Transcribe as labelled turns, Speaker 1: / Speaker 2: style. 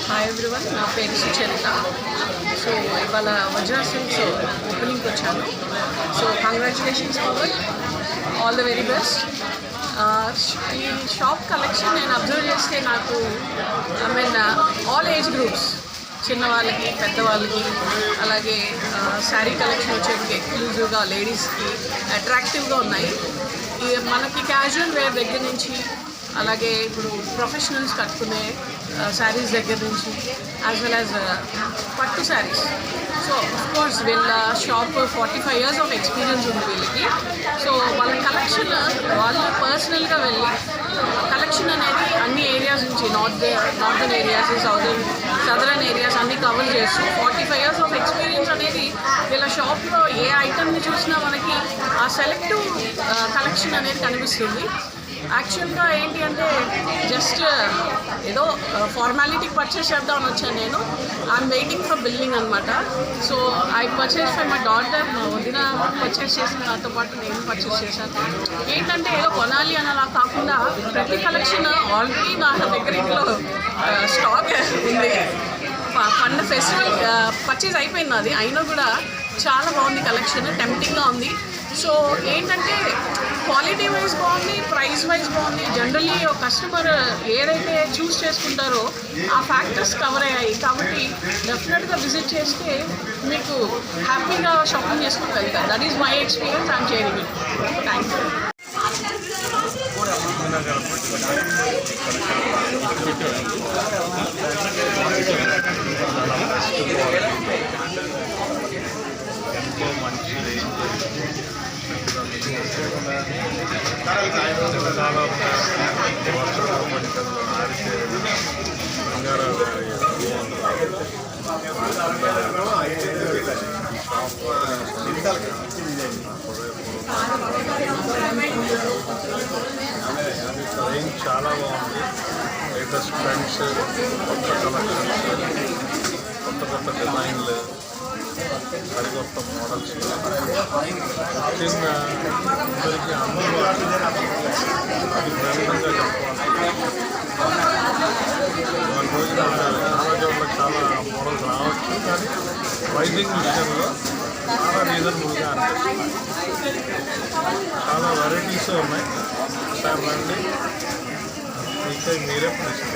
Speaker 1: Hi everyone, నా పేరు Sucharitha. So ఇవాళ వజ్రా సిల్క్స్ ఓపెనింగ్కి వచ్చాను. So congratulations for all the very best. ఈ షాప్ కలెక్షన్ నేను అబ్జర్వ్ చేస్తే నాకు ఆల్ ఏజ్ గ్రూప్స్, చిన్నవాళ్ళకి పెద్దవాళ్ళకి, అలాగే శారీ కలెక్షన్ వచ్చేటికి ఎక్స్క్లూజివ్గా లేడీస్కి అట్రాక్టివ్గా ఉన్నాయి. మనకి క్యాజువల్ వేర్ దగ్గర నుంచి, అలాగే ఇప్పుడు ప్రొఫెషనల్స్ కట్టుకునే శారీస్ దగ్గర నుంచి, యాజ్ వెల్ యాజ్ పట్టు శారీస్. సో అఫ్కోర్స్ వీళ్ళ షాప్ 45 years ఆఫ్ ఎక్స్పీరియన్స్ ఉంది వీళ్ళకి. సో వాళ్ళ కలెక్షన్ వాళ్ళు పర్సనల్గా వెళ్ళి కలెక్షన్ అనేది అన్ని ఏరియాస్ నుంచి నార్దర్న్ ఏరియాస్, సదరన్ ఏరియాస్ అన్నీ కవర్ చేస్తూ 45 years ఆఫ్ ఎక్స్పీరియన్స్ అనేది వీళ్ళ షాప్లో ఏ ఐటమ్ని చూసినా మనకి ఆ సెలెక్టివ్ కలెక్షన్ అనేది కనిపిస్తుంది. యాక్చువల్గా ఏంటి అంటే జస్ట్ ఏదో ఫార్మాలిటీకి పర్చేస్ చేద్దామని వచ్చాను నేను. ఐఎమ్ వెయిటింగ్ ఫర్ బిల్లింగ్ అనమాట. So I purchase for my daughter. మా వదిన పర్చేస్ చేసిన నాతో పాటు నేను పర్చేస్ చేశాను. ఏంటంటే ఏదో కొనాలి అలా కాకుండా ప్రతి కలెక్షన్ ఆల్రెడీ నా దగ్గర ఇంట్లో స్టాక్ ఉంది. పండుగ ఫెస్టివల్ పర్చేస్ అయిపోయింది అది, అయినా కూడా చాలా బాగుంది కలెక్షన్, టెంప్టింగ్గా ఉంది. సో ఏంటంటే క్వాలిటీ వైజ్ బాగుంది, ప్రైస్ వైజ్ బాగుంది. జనరల్లీ ఒక కస్టమర్ ఏదైతే చూస్ చేసుకుంటారో ఆ ఫ్యాక్టర్స్ కవర్ అయ్యాయి. కాబట్టి డెఫినెట్గా విజిట్ చేస్తే మీకు హ్యాపీగా షాపింగ్ చేసుకుని వెళ్తారు. That is my experience. I'm sharing it. Thank you.
Speaker 2: ఎంతో మంచి రేంజ్ చాలా బాగుంది. లేటెస్ట్ ట్రెండ్స్, కొత్త కలెక్షన్స్, కొత్త డిజైన్లు, సరికొత్త మోడల్స్. ముఖ్యంగా అందరికీ అందరూ అది ప్రధానంగా చెప్పాలి. వాళ్ళ రోజున చాలా చోట్ల చాలా మోడల్స్ రావచ్చు, కానీ ప్రైజింగ్ విషయంలో చాలా రీజనబుల్గా అనిపిస్తుంది. చాలా వెరైటీస్ ఉన్నాయి. సార్ రండి, మీకే మీరే ప్రశ్న.